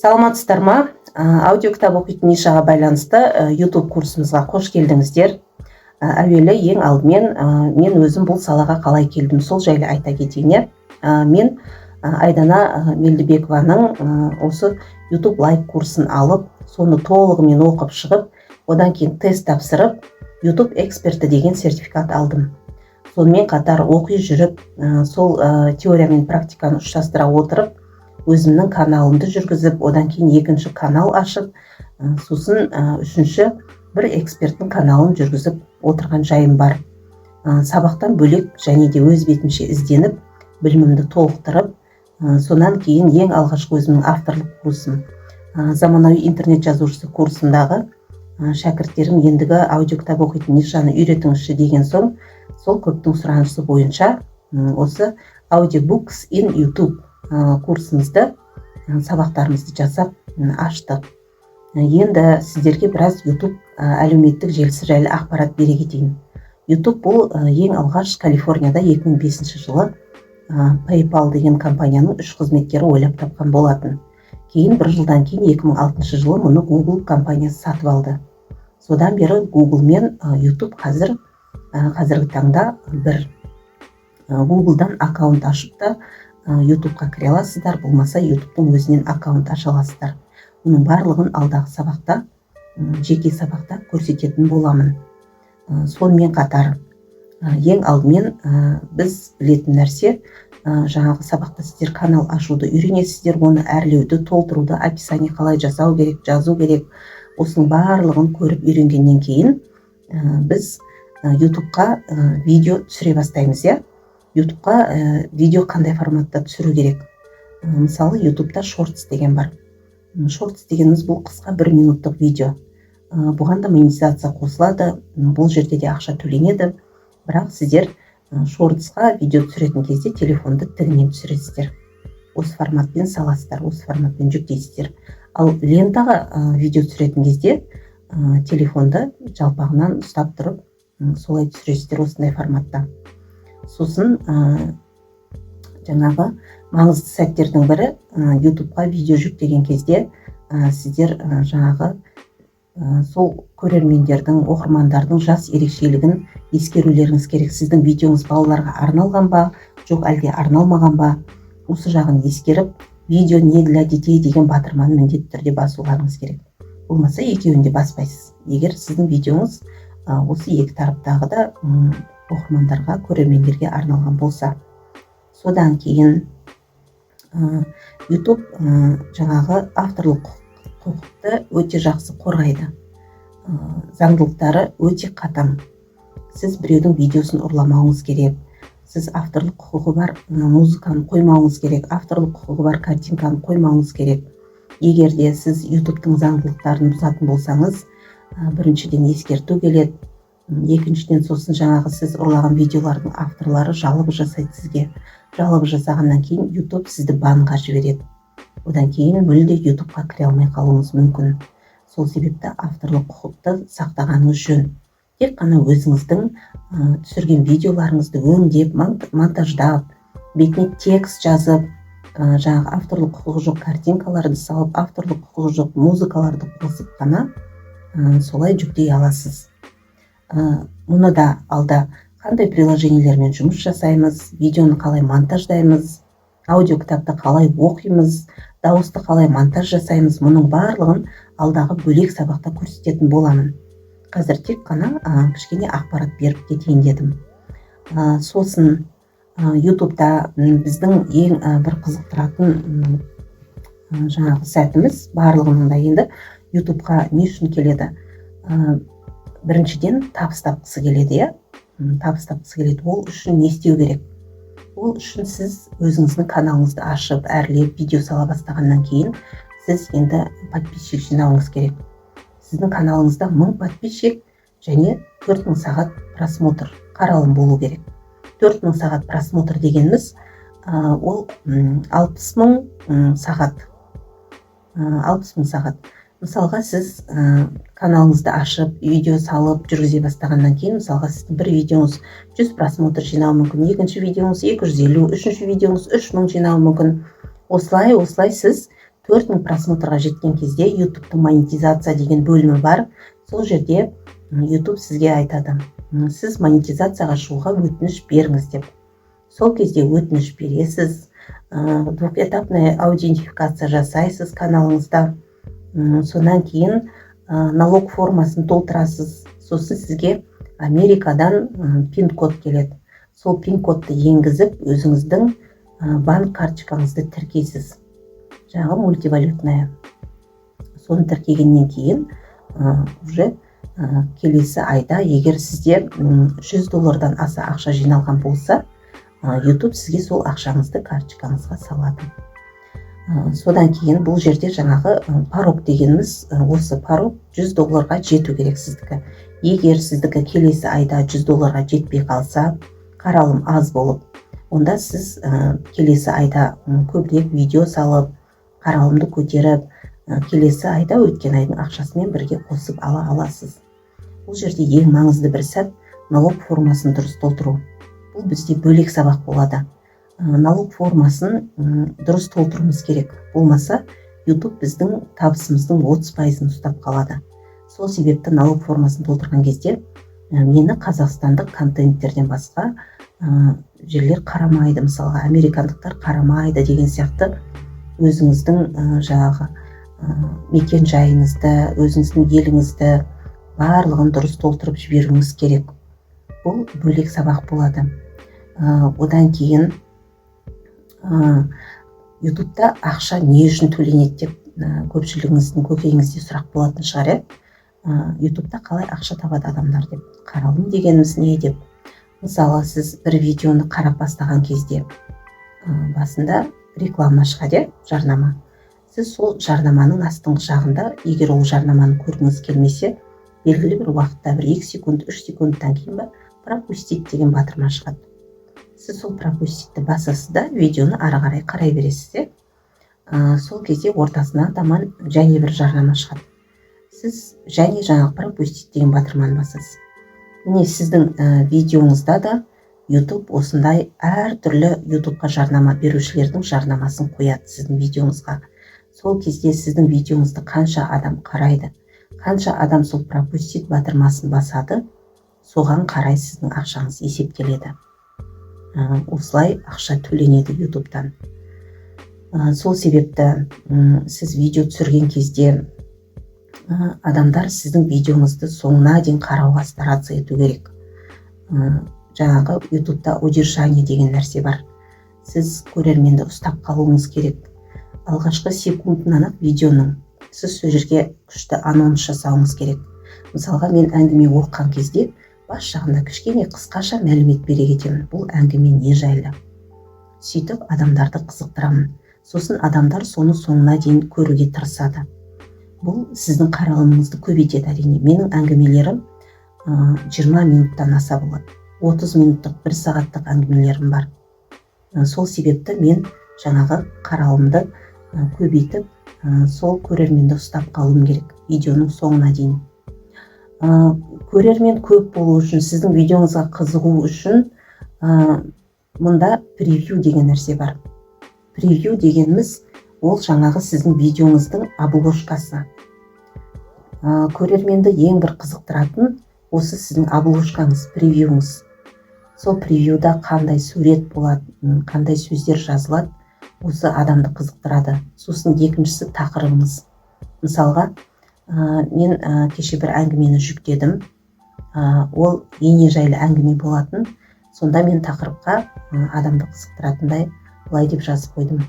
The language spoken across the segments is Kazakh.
Саламатсыздар ма? Аудио кітап оқитын нишаға байланысты YouTube курсымызға қош келдіңіздер. Әуелі ең алдымен мен өзім бұл салаға қалай келдім, сол жайлы айта кетейін. Мен Айдана Мелдебекованың осы YouTube лайв курсын алып, соны толығымен оқып шығып, одан кейін тест тапсырып, YouTube эксперті деген сертификат алдым. Сонымен қатар оқи жүріп, сол теория мен практиканы ұштастыра отырып, өзімнің каналымды жүргізіп, одан кейін екінші канал ашып, сосын үшінші бір эксперттің каналын жүргізіп отырған жайым бар. Сабақтан бөлек және де өз бетімше ізденіп, білімімді толықтырып, сонан кейін ең алғашқы өзімнің авторлық курсым, заманауи интернет жазушысы курсындағы шәкірттерім ендігі аудио кітап оқитын нишаны үйретіңізші деген соң, сол көптің сұранысы бойынша осы Audiobooks in YouTube курсымызды, сабақтарымызды жасап аштық. Енді сіздерге біраз YouTube әлеуметтік желісі жайлы ақпарат бере кетейін. YouTube бұл ең алғаш Калифорнияда 2005 жылы PayPal деген компанияның 3 қызметкері ойлап тапқан болатын. Кейін бір жылдан кейін 2006 жылы мұны Google компаниясы сатып алды. Содан бері Google мен YouTube қазіргі таңда бір Google'дан аккаунт ашып та YouTube'қа кіре аласыздар, болмаса YouTube'тың өзінен аккаунт аша аласыздар. Оның барлығын алдағы сабақта, жеке сабақта көрсететін боламын. Сонымен қатар, ең алдымен біз білетін нәрсе, жаңағы сабақта сіздер канал ашуды үйренесіздер, оны әрлеуді, толтыруды, описание қалай жасау керек, жазу керек. Осының барлығын көріп үйренгеннен кейін біз YouTube'қа видео түсіре бастаймыз, YouTube'қа видео қандай форматта түсіру керек. Мысалы, YouTube'да Shorts деген бар. Shorts дегеніміз бұл қысқа 1 минуттық видео. Бұған да монетизация қосылады, бұл жерде де ақша төленеді. Бірақ сіздер Shortsқа видео түсіретін кезде телефонды тігінен түсіресіздер. Осы форматпен саласыздар, осы форматпен жүктейсіздер. Ал лентаға видео түсіретін кезде телефонды жалпағынан ұстап тұрып, солай түсіресіздер осындай форматта. Сосын жаңағы маңызды сәттердің бірі YouTube'қа видео жүктеген кезде сіздер жаңағы сол көрермендердің, оқырмандардың жас ерекшелігін ескерулеріңіз керек. Сіздің видеоңыз балаларға арналған ба, жоқ әлде арналмаған ба, осы жағын ескеріп, видео не для детей деген батырманы міндетті түрде басуларыңыз керек. Болмаса екеуін де баспайсыз. Егер сіздің видеоңыз осы екі тараптағы да оқырмандарға, көрермендерге арналған болса. Содан кейін YouTube жаңағы авторлық құқықты өте жақсы қорғайды. Заңдылықтары өте қатаң. Сіз біреудің видеосын ұрламауыңыз керек. Сіз авторлық құқығы бар музыканы қоймауыңыз керек, авторлық құқығы бар картинканы қоймауыңыз керек. Егер де сіз YouTube-тың заңдылықтарын бұзатын болсаңыз, біріншіден ескерту келеді. Екіншіден сосын жаңағы сіз ұрлаған видеолардың авторлары жалобы жасайды сізге. Жалобы жасағаннан кейін YouTube сізді банға жібереді. Одан кейін мүлде YouTube-қа кіре алмай қалуыңыз мүмкін. Сол себепті авторлық құқықты сақтағаныңыз жөн. Тек қана өзіңіздің түсірген видеоларыңызды өңдеп, монтаждап, бетіне текст жазып, жаңағы авторлық құқығы жоқ картинкаларды салып, авторлық құқығы жоқ музыкаларды қосып қана солай жүктей аласыз. Мұны да алда қандай приложениелермен жұмыс жасаймыз, видеоны қалай монтаждаймыз, аудио кітапты қалай оқимыз, дауысты қалай монтаж жасаймыз, мұның барлығын алдағы бөлек сабақта көрсететін боламын. Қазір тек қана кішкене ақпарат беріп кетейін дедім. Сосын YouTube-та біздің ең бір қызықтыратын жаңағы сәтіміз барлығының да енді YouTube-қа не үшін келеді? Біріншіден табыс тапқысы келеді, табыс тапқысы келеді. Ол үшін не істеу керек? Ол үшін сіз өзіңіздің каналыңызды ашып, әрлеп, видео сала бастағаннан кейін сіз енді подписчик жинауыңыз керек. Сіздің каналыңызда 1000 подписчик және 4000 сағат просмотр қаралым болу керек. 4000 сағат просмотр дегеніміз ол 60.000 сағат. 60.000 сағат. Мысалға сіз каналыңызды ашып, видео салып, жүргізе бастағаннан кейін, мысалға сіздің бір видеоңыз 100 просмотр жинау мүмкін, екінші видеоңыз 250, үшінші видеоңыз 3000 жинау мүмкін. Осылай сіз 4000 просмотрға жеткен кезде YouTube'тың монетизация деген бөлімі бар. Сол жерде YouTube сізге айтады, сіз монетизацияға шығуға өтініш беріңіз деп. Сол кезде өтініш бересіз, двухэтапная аутентификация жасайсыз каналыңызда. Сонан кейін налог формасын толтырасыз. Сосын сізге Америкадан пин-код келеді. Сол пин-кодты енгізіп, өзіңіздің банк карточкаңызды тіркейсіз. Жаңағы мультивалютная. Соны тіркегеннен кейін уже келесі айда егер сізде $100 аса ақша жиналған болса, YouTube сізге сол ақшаңызды карточкаңызға салады. Содан кейін бұл жерде жаңағы порог дегеніміз, осы порог $100 жету керек сіздікі. Егер сіздікі келесі айда $100 жетпей қалса, қаралым аз болып, онда сіз келесі айда көбірек видео салып, қаралымды көтеріп, келесі айда өткен айдың ақшасымен бірге қосып ала аласыз. Бұл жерде ең маңызды бір сәт налог формасын дұрыс толтыру. Бұл бізде бөлек сабақ болады. Налог формасын дұрыс толтыруымыз керек. Болмаса, YouTube біздің табысымыздың 30%-ын ұстап қалады. Сол себепті налог формасын толтырған кезде мені қазақстандық контенттерден басқа жерлер қарамайды, мысалға американдықтар қарамайды деген сияқты өзіңіздің жаңағы мекен жайыңызды, өзіңіздің еліңізді барлығын дұрыс толтырып жіберуіңіз керек. Бұл бөлек сабақ болады. Одан кейін YouTube'да ақша не үшін төленеді деп көпшілігіңіздің көкейіңізде сұрақ болатын шығар. YouTube'да қалай ақша табады адамдар деп. Қаралым дегеніміз не деп. Мысалы, сіз бір видеоны қарап бастаған кезде басында реклама шығады, жарнама. Сіз сол жарнаманың астыңғы жағында, егер ол жарнаманы көргіңіз келмесе, белгілі бір уақытта, бір 2 секунд, 3 секундтан кейін пропустить деген батырма шығады. Сіз сол пропуститті басасыз да, видеоны ары қарай қарай бересіз. Сол кезде ортасына таман және бір жарнама шығады. Сіз және жаңағы пропустить деген батырманы басасыз. Міне сіздің видеоңызда да YouTube осындай әртүрлі YouTube'ға жарнама берушілердің жарнамасын қояды сіздің видеоңызға. Сол кезде сіздің видеоңызды қанша адам қарайды, қанша адам сол пропустит батырмасын басады, соған қарай сіздің ақшаңыз есептеледі. Осылай ақша төленеді YouTube'дан. Сол себепті сіз видео түсірген кезде адамдар сіздің видеоңызды соңына дейін қарауға стараться ету керек. Жаңағы YouTube'да удержание деген нәрсе бар. Сіз көрерменді ұстап қалуыңыз керек. Алғашқы секундынан видеоның сіз сол жерге күшті анонс жасауыңыз керек. Мысалға, мен әңгіме оқыған кезде бас жағында кішкене қысқаша мәлімет бере кетемін. Бұл әңгіме не жайлы? Сөйтіп адамдарды қызықтырамын. Сосын адамдар соны соңына дейін көруге тырысады. Бұл сіздің қаралымыңызды көбейтеді әрине. Менің әңгімелерім 20 минуттан аса болады. 30 минуттық, 1 сағаттық әңгімелерім бар. Сол себепті мен жаңағы қаралымды көбейтіп, сол көрерменді ұстап қалуым керек видеоның соңына дейін. Көрермен көп болу үшін, сіздің видеоңызға қызығу үшін мұнда превью деген нәрсе бар. Превью дегеніміз ол жаңағы сіздің видеоңыздың обложкасы. Көрерменді ең бір қызықтыратын осы сіздің обложкаңыз, превьюңыз. Сол превьюда қандай сурет болады, қандай сөздер жазылады, осы адамды қызықтырады. Сосын екіншісі тақырыбыңыз. Мысалға, мен кеше бір әңгімені жүктедім. Ол ене жайлы әңгіме болатын. Сонда мен тақырыпқа адамды қызықтыратындай былай деп жазып қойдым.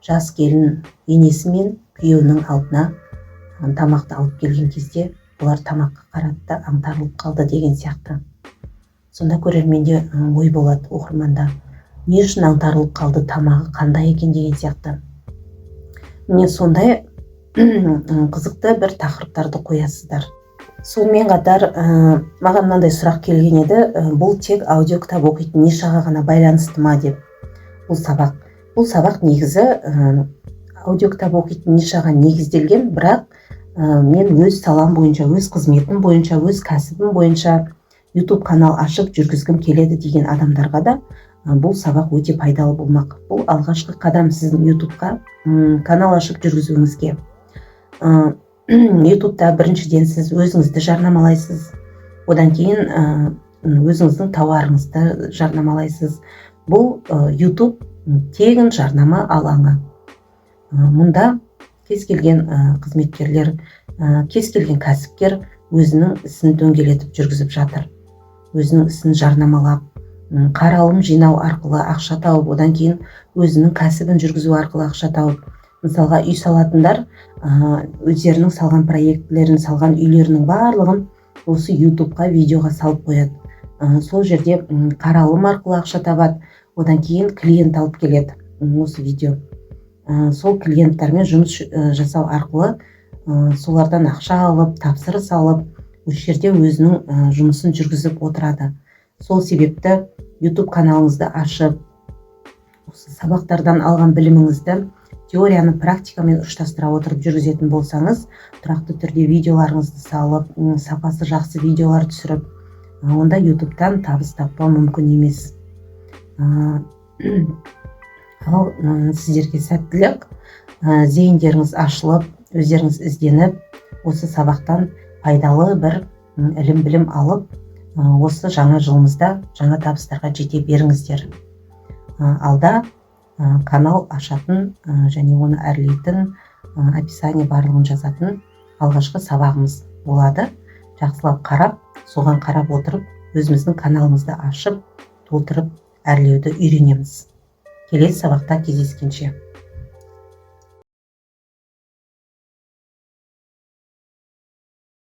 Жас келін енесі мен күйеуінің алдына тамақты алып келген кезде олар тамаққа қарады да аңтарылып қалды деген сияқты. Сонда көрерменде ой болады, оқырманда. Не үшін аңтарылып қалды, тамағы қандай екен деген сияқты. Міне сондай қызықты бір тақырыптарды қоясыздар. Сонымен қатар маған мынандай сұрақ келген еді, бұл тек аудио кітап оқитын нишаға ғана байланысты ма деп. Бұл сабақ негізі аудио кітап оқитын нишаға негізделген, бірақ мен өз салам бойынша, өз қызметім бойынша, өз кәсібім бойынша YouTube канал ашып жүргізгім келеді деген адамдарға да бұл сабақ өте пайдалы болмақ. Бұл алғашқы қадам сіздің ютубқа канал ашып жүргізуіңізге. Ютубта біріншіден сіз өзіңізді жарнамалайсыз, одан кейін өзіңіздің тауарыңызды жарнамалайсыз. Бұл ютуб тегін жарнама алаңы. Мұнда кез келген қызметкерлер, кез келген кәсіпкер өзінің ісін дөңгелетіп жүргізіп жатыр. Өзінің ісін жарнамалап, қаралым жинау арқылы ақша тауып, одан кейін өзінің кәсібін жүргізу арқылы ақша тауып. Мысалға, үй салатындар өздерінің салған проектілерін, салған үйлерінің барлығын осы ютубқа видеоға салып қояды. Сол жерде қаралым арқылы ақша табады, одан кейін клиент алып келеді осы видео. Сол клиенттармен жұмыс жасау арқылы солардан ақша алып, тапсырыс алып, осы жерде өзінің жұмысын жүргізіп отырады. Сол себепті YouTube каналыңызды ашып, осы сабақтардан алған біліміңізді теорияны практикамен ұштастыра отырып жүргізетін болсаңыз, тұрақты түрде видеоларыңызды салып, сапасы жақсы видеолар түсіріп, онда YouTube'тан табыс таппау мүмкін емес. Ал сіздерге сәттілік, зейіндеріңіз ашылып, өздеріңіз ізденіп, осы сабақтан пайдалы бір ілім-білім алып, осы жаңа жылымызда жаңа табыстарға жете беріңіздер. Алда канал ашатын және оны әрлейтін, описание барлығын жазатын алғашқы сабағымыз болады. Жақсылап қарап, соған қарап отырып, өзіміздің каналымызды ашып, толтырып, әрлеуді үйренеміз. Келесі сабақта кездескенше.